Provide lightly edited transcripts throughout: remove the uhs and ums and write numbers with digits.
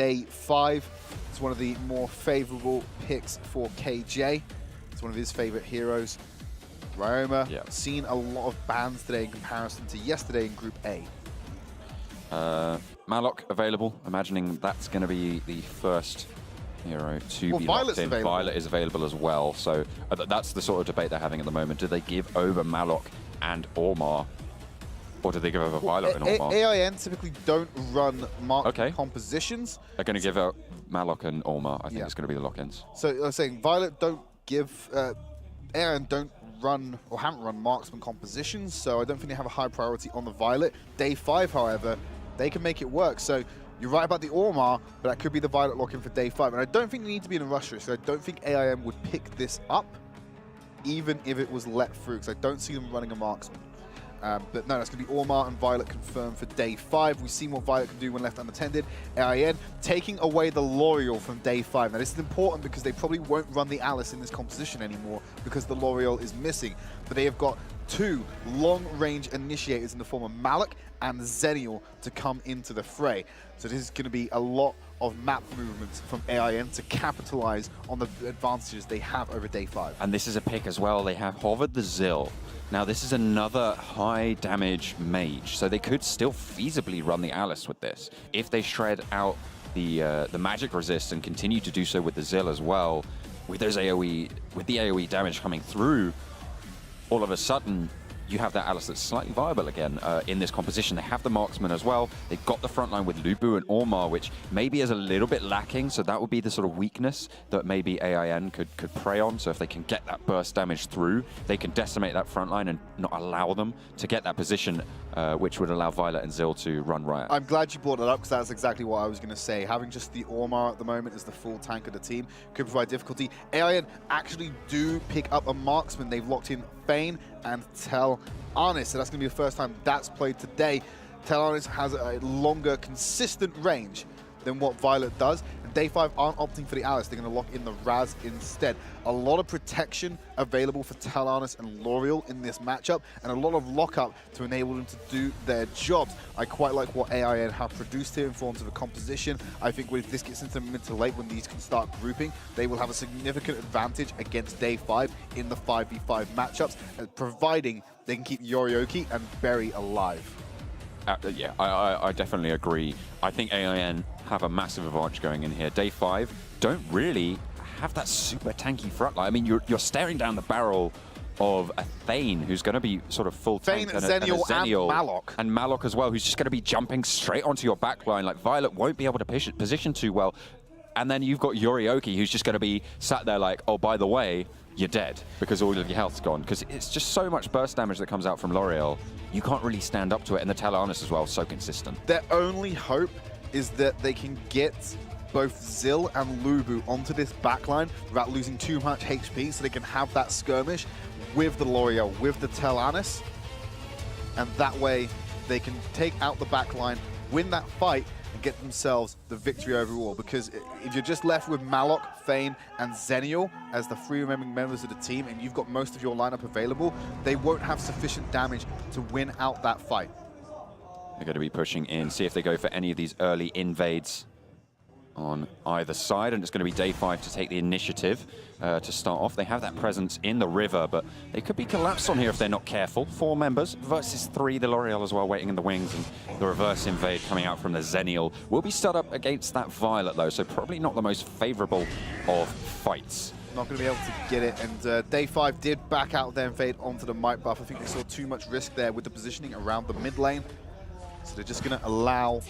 A5. It's one of the more favorable picks for KJ. It's one of his favorite heroes. Ryoma, seen a lot of bans today in comparison to yesterday in Group A. Malok available, imagining that's going to be the first hero to be locked in. Violet is available as well, so that's the sort of debate they're having at the moment. Do they give over Malok and Ormar, or do they give over Violet and Ormar? AIN typically don't run mark compositions. They're going to give out Malok and Ormar. I think it's going to be the lock-ins. So I was saying, Violet don't give, AIN don't run or haven't run marksman compositions, so I don't think they have a high priority on the Violet. Day 5, however, they can make it work. So you're right about the Ormar, but that could be the Violet lock-in for Day 5. And I don't think they need to be in a rush, so I don't think AIM would pick this up, even if it was let through, because I don't see them running a marksman. But no, that's going to be Ormar and Violet confirmed for Day 5. We've seen what Violet can do when left unattended. AIN taking away the L'Oreal from Day 5. Now this is important because they probably won't run the Alice in this composition anymore because the L'Oreal is missing. But they have got 2 long-range initiators in the form of Malok and Zenial to come into the fray. So this is going to be a lot of map movements from AIN to capitalize on the advantages they have over Day 5. And this is a pick as well. They have Hovard the Zill. Now this is another high damage mage, so they could still feasibly run the Alice with this. If they shred out the magic resist and continue to do so with the Zill as well, with those AoE, with the AoE damage coming through, all of a sudden you have that Alice that's slightly viable again in this composition. They have the marksman as well. They've got the front line with Lubu and Ormar, which maybe is a little bit lacking, so that would be the sort of weakness that maybe AIN could prey on. So if they can get that burst damage through, they can decimate that front line and not allow them to get that position, which would allow Violet and Zill to run riot. I'm glad you brought that up, because that's exactly what I was going to say. Having just the Ormar at the moment as the full tank of the team could provide difficulty. AIN actually do pick up a marksman. They've locked in Fein and Tel-Arnis, so that's going to be the first time that's played today. Tel-Arnis has a longer, consistent range than what Violet does. And Day 5 aren't opting for the Alice. They're going to lock in the Raz instead. A lot of protection available for Tel-Arnis and L'Oreal in this matchup, and a lot of lockup to enable them to do their jobs. I quite like what AIN have produced here in forms of a composition. I think if this gets into mid to late, when these can start grouping, they will have a significant advantage against Day 5 in the 5v5 matchups, providing they can keep Yorioki and Berry alive. Yeah, I definitely agree. I think AIN have a massive advantage going in here. Day 5 don't really have that super tanky front line. I mean, you're staring down the barrel of a Thane, who's going to be sort of full tank, and Zenial and Malok. And Malok as well, who's just going to be jumping straight onto your back line. Like, Violet won't be able to position too well. And then you've got Yorioki, who's just going to be sat there like, oh, by the way, you're dead, because all of your health's gone. Because it's just so much burst damage that comes out from L'Oreal. You can't really stand up to it. And the Tel-Arnis as well, so consistent. Their only hope is that they can get both Zill and Lubu onto this backline without losing too much HP, so they can have that skirmish with the L'Oreal, with the Tel-Arnis. And that way, they can take out the backline, win that fight, and get themselves the victory overall. Because if you're just left with Malok, Fein, and Zenial as the 3 remaining members of the team, and you've got most of your lineup available, they won't have sufficient damage to win out that fight. They're going to be pushing in, see if they go for any of these early invades on either side, and it's going to be Day 5 to take the initiative to start off. They have that presence in the river, but they could be collapsed on here if they're not careful. 4 members versus 3, the L'Oreal as well waiting in the wings, and the reverse invade coming out from the Zenial. Will be stood up against that Violet though, so probably not the most favorable of fights. Not going to be able to get it, and Day 5 did back out their invade onto the Might buff. I think they saw too much risk there with the positioning around the mid lane, so they're just going to allow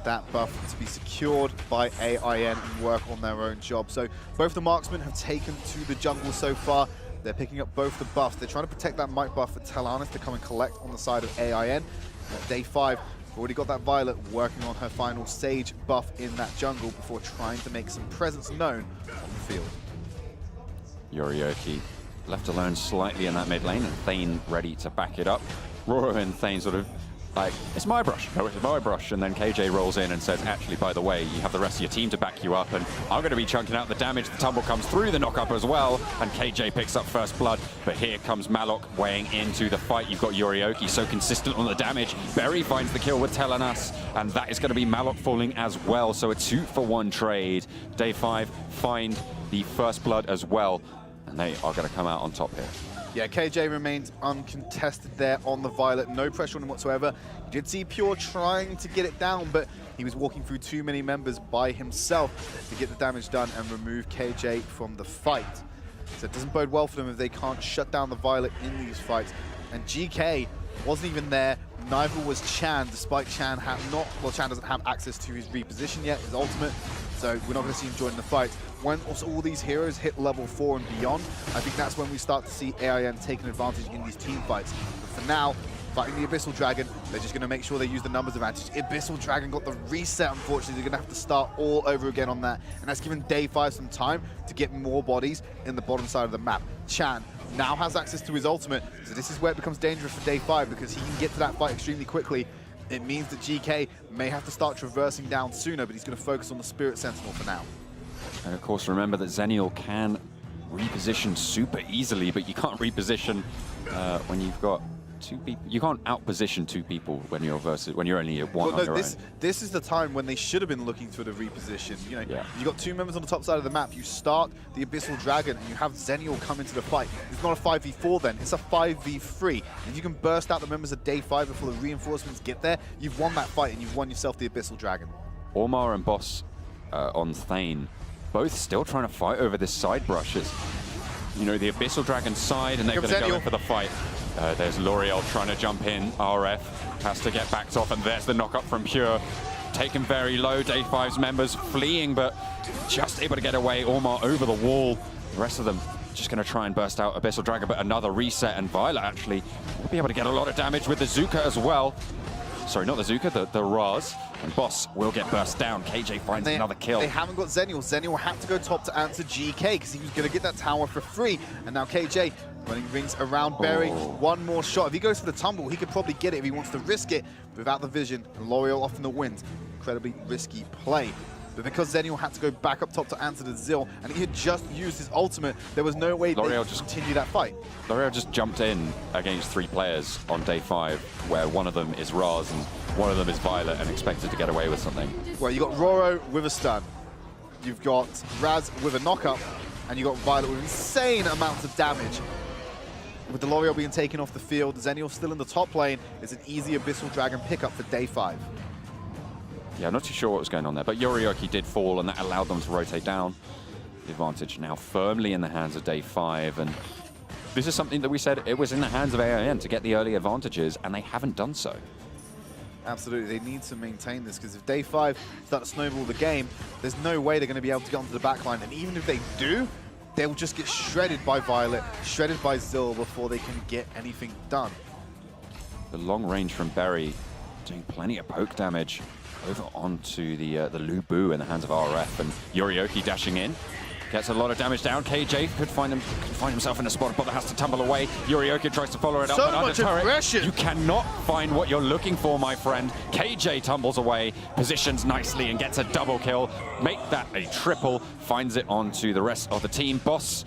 that buff to be secured by AIN and work on their own job. So both the marksmen have taken to the jungle so far. They're picking up both the buffs. They're trying to protect that Might buff for Tel-Arnis to come and collect on the side of AIN. Day 5 already got that Violet working on her final Sage buff in that jungle before trying to make some presence known on the field. Yorioki left alone slightly in that mid lane, and Thane ready to back it up. Roro and Thane sort of like, it's my brush, no, it's my brush, and then KJ rolls in and says, actually, by the way, you have the rest of your team to back you up, and I'm going to be chunking out the damage. The tumble comes through the knockup as well, and KJ picks up first blood, but here comes Malok weighing into the fight. You've got Yorioki so consistent on the damage. Berry finds the kill with Telenas, and that is going to be Malok falling as well, so a 2-for-1 trade. Day 5 find the first blood as well, and they are going to come out on top here. Yeah, KJ remains uncontested there on the Violet. No pressure on him whatsoever. You did see Pure trying to get it down, but he was walking through too many members by himself to get the damage done and remove KJ from the fight. So it doesn't bode well for them if they can't shut down the Violet in these fights. And GK wasn't even there. Neither was Chan, despite Chan doesn't have access to his reposition yet, his ultimate. So we're not going to see him join the fight. When also all these heroes hit level 4 and beyond, I think that's when we start to see AIN taking advantage in these team fights. But for now, fighting the Abyssal Dragon, they're just going to make sure they use the numbers advantage. Abyssal Dragon got the reset, unfortunately. They're going to have to start all over again on that. And that's given Day 5 some time to get more bodies in the bottom side of the map. Chan now has access to his ultimate, so this is where it becomes dangerous for Day 5 because he can get to that fight extremely quickly. It means that GK may have to start traversing down sooner, but he's going to focus on the Spirit Sentinel for now. And of course, remember that Zenial can reposition super easily, but you can't reposition when you've got two people. You can't outposition two people when you're only at one on your own. This is the time when they should have been looking for the reposition. You know, yeah. You got two members on the top side of the map. You start the Abyssal Dragon, and you have Zenial come into the fight. It's not a 5v4 then; it's a 5v3. If you can burst out the members of Day 5 before the reinforcements get there, you've won that fight, and you've won yourself the Abyssal Dragon. Ormar and Boss on Thane, both still trying to fight over this side brushes. You know, the Abyssal Dragon side, and they're going to go in for the fight. There's L'Oreal trying to jump in. RF has to get backed off, and there's the knockup from Pure. Taken very low. Day 5's members fleeing, but just able to get away. Ormar over the wall. The rest of them just going to try and burst out Abyssal Dragon, but another reset, and Violet actually will be able to get a lot of damage with the Zuka as well. Sorry, not the Zuka, the Raz. And Boss will get burst down. KJ finds another kill. They haven't got Zenial. Zenial had to go top to answer GK because he was going to get that tower for free. And now KJ running rings around Berry. One more shot. If he goes for the tumble, he could probably get it if he wants to risk it without the vision. And L'Oreal off in the wind. Incredibly risky play. But because Zenial had to go back up top to answer the Zil, and he had just used his ultimate, there was no way they could continue that fight. L'Oreal just jumped in against 3 players on Day 5, where one of them is Raz and one of them is Violet, and expected to get away with something. Well, you got Roro with a stun. You've got Raz with a knockup, and you got Violet with insane amounts of damage. With the L'Oreal being taken off the field, Zenial still in the top lane. It's an easy Abyssal Dragon pickup for Day 5. Yeah, I'm not too sure what was going on there, but Yorioki did fall, and that allowed them to rotate down. The advantage now firmly in the hands of Day 5, and this is something that we said it was in the hands of AIN to get the early advantages, and they haven't done so. Absolutely, they need to maintain this, because if Day 5 start to snowball the game, there's no way they're going to be able to get onto the backline, and even if they do, they'll just get shredded by Violet, shredded by Zil before they can get anything done. The long range from Berry doing plenty of poke damage. Over onto the Lubu in the hands of RF, and Yorioki dashing in. Gets a lot of damage down. KJ could find himself in a spot, but has to tumble away. Yorioki tries to follow it up, but under turret. You cannot find what you're looking for, my friend. KJ tumbles away, positions nicely, and gets a double kill. Make that a triple. Finds it onto the rest of the team. Boss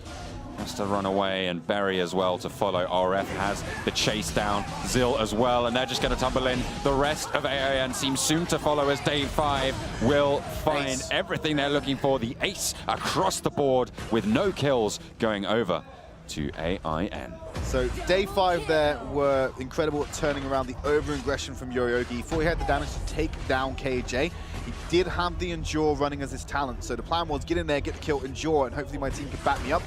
has to run away, and Berry as well to follow. RF has the chase down. Zil as well, and they're just going to tumble in. The rest of AIN seems soon to follow as Day 5 will find everything they're looking for. The ace across the board with no kills going over to AIN. So Day 5 there were incredible at turning around the over-aggression from Yorioki. Before he had the damage to take down KJ, he did have the Endure running as his talent. So the plan was get in there, get the kill, Endure, and hopefully my team could back me up.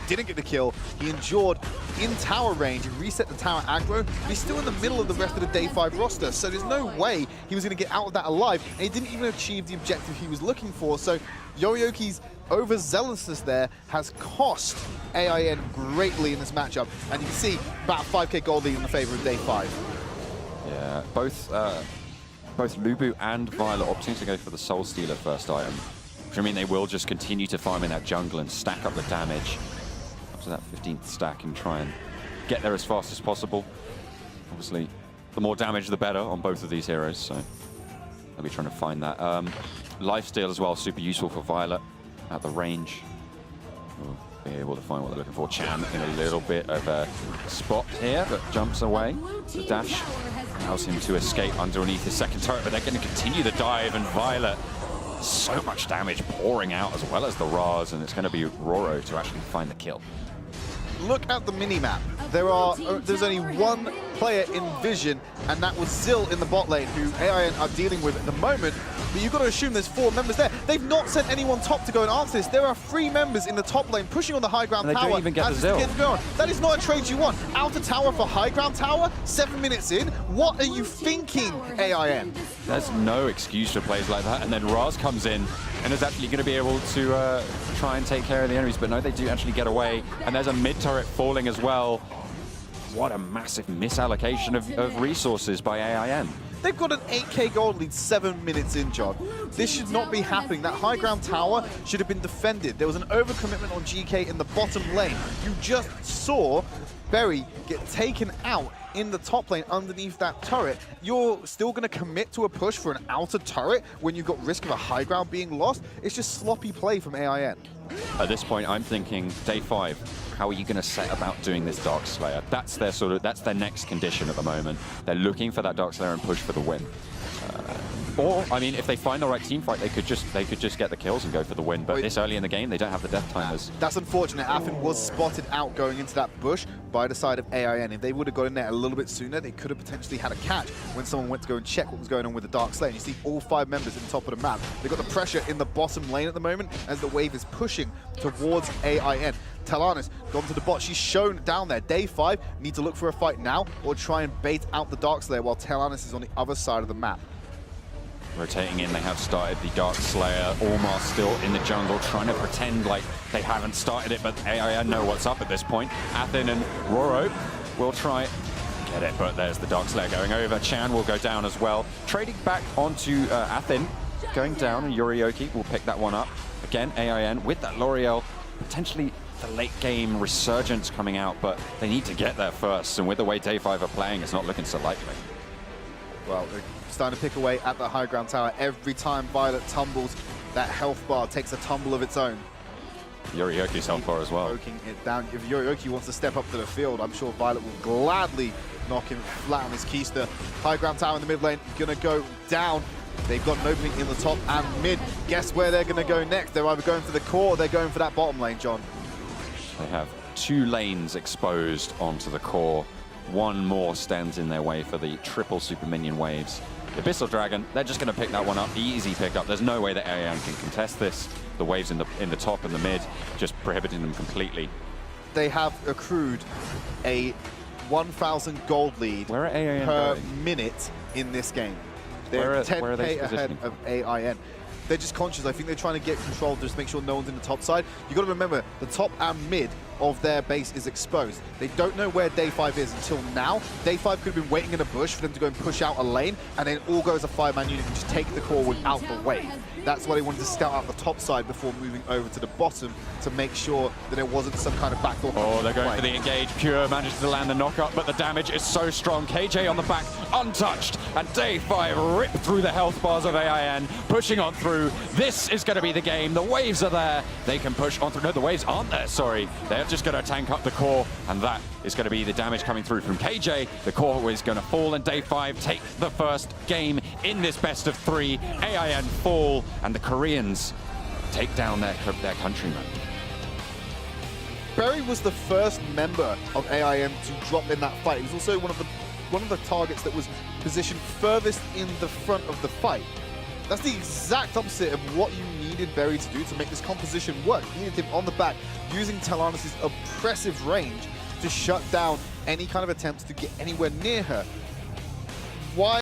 Didn't get the kill. He endured in tower range and reset the tower aggro, but he's still in the middle of the rest of the Day 5 roster, so there's no way he was going to get out of that alive, and he didn't even achieve the objective he was looking for. So Yorioki's overzealousness there has cost AIN greatly in this matchup, and you can see about 5k gold lead in the favor of Day 5. Yeah, both Lubu and Violet opting to go for the Soul Stealer first item, which I mean they will just continue to farm in that jungle and stack up the damage to that 15th stack and try and get there as fast as possible. Obviously, The more damage, the better on both of these heroes. So I'll be trying to find that. Lifesteal as well, super useful for Violet at the range. We'll be able to find what they're looking for. Chan in a little bit of a spot here, but jumps away. The dash allows him to escape underneath his second turret, but they're going to continue the dive, and Violet, so much damage pouring out as well as the Raz, and it's going to be Roro to actually find the kill. Look at the mini-map. There's only one player in vision, and that was Zill in the bot lane, who AIN are dealing with at the moment. But you've got to assume there's 4 members there. They've not sent anyone top to go and answer this. There are 3 members in the top lane pushing on the high ground and tower. They don't even get the Zill. That is not a trade you want. Outer tower for high ground tower, 7 minutes in. What are you thinking, AIN? There's no excuse for plays like that. And then Raz comes in and is actually going to be able to try and take care of the enemies. But no, they do actually get away. And there's a mid turret falling as well. What a massive misallocation of resources by AIN. They've got an 8k gold lead 7 minutes in, John. This should not be happening. That high ground tower should have been defended. There was an overcommitment on GK in the bottom lane. You just saw Berry get taken out in the top lane underneath that turret. You're still going to commit to a push for an outer turret when you've got risk of a high ground being lost? It's just sloppy play from AIN. At this point, I'm thinking day 5. How are you going to set about doing this Dark Slayer? That's their next condition at the moment. They're looking for that Dark Slayer and push for the win. Or, I mean, if they find the right team fight, they could just get the kills and go for the win. But this early in the game, they don't have the death timers. That's unfortunate. Athen was spotted out going into that bush by the side of AIN. If they would have got in there a little bit sooner, they could have potentially had a catch when someone went to go and check what was going on with the Dark Slayer. You see all 5 members in the top of the map. They've got the pressure in the bottom lane at the moment as the wave is pushing towards AIN. Talanis gone to the bot. She's shown down there. Day 5, need to look for a fight now or try and bait out the Dark Slayer while Talanis is on the other side of the map. Rotating in, they have started the Dark Slayer. Ormar still in the jungle, trying to pretend like they haven't started it, but AIN know what's up at this point. Athen and Roro will try get it, but there's the Dark Slayer going over. Chan will go down as well. Trading back onto Athen, going down, and Yorioki will pick that one up. Again, AIN with that L'Oreal, potentially the late game resurgence coming out, but they need to get there first, and with the way Day 5 are playing, it's not looking so likely. Well, they're starting to pick away at the high ground tower. Every time Violet tumbles, that health bar takes a tumble of its own. Yorioki's health bar as well. Poking it down. If Yorioki wants to step up to the field, I'm sure Violet will gladly knock him flat on his keister. High ground tower in the mid lane, gonna go down. They've got an opening in the top and mid. Guess where they're gonna go next? They're either going for the core or they're going for that bottom lane, John. They have 2 lanes exposed onto the core. One more stands in their way for the triple super minion waves. The Abyssal Dragon, they're just going to pick that one up. Easy pickup. There's no way that AIN can contest this. The waves in the top and the mid, just prohibiting them completely. They have accrued a 1,000 gold lead per minute in this game. They're 10k ahead of AIN. They're just conscious. I think they're trying to get control, just make sure no one's in the top side. You've got to remember, the top and mid of their base is exposed. They don't know where Day 5 is until now. Day 5 could have been waiting in a bush for them to go and push out a lane, and then all go as a 5-man unit and just take the core without the wave. That's why they wanted to scout out the top side before moving over to the bottom to make sure that there wasn't some kind of backdoor. Oh, they're going for the engage. Pure manages to land the knockup, but the damage is so strong. KJ on the back, untouched, and Day 5 ripped through the health bars of AIN, pushing on through. This is going to be the game. The waves are there. They can push on through. No, the waves aren't there, sorry. They're just going to tank up the core, and that is going to be the damage coming through from KJ. The core is going to fall, and Day 5 take the first game in this best of 3. AIN fall, and the Koreans take down their countrymen. Berry was the first member of AIN to drop in that fight. He was also one of the targets that was positioned furthest in the front of the fight. That's the exact opposite of what you needed Berry to do to make this composition work. You needed him on the back, using Talanis' oppressive range to shut down any kind of attempts to get anywhere near her. Why?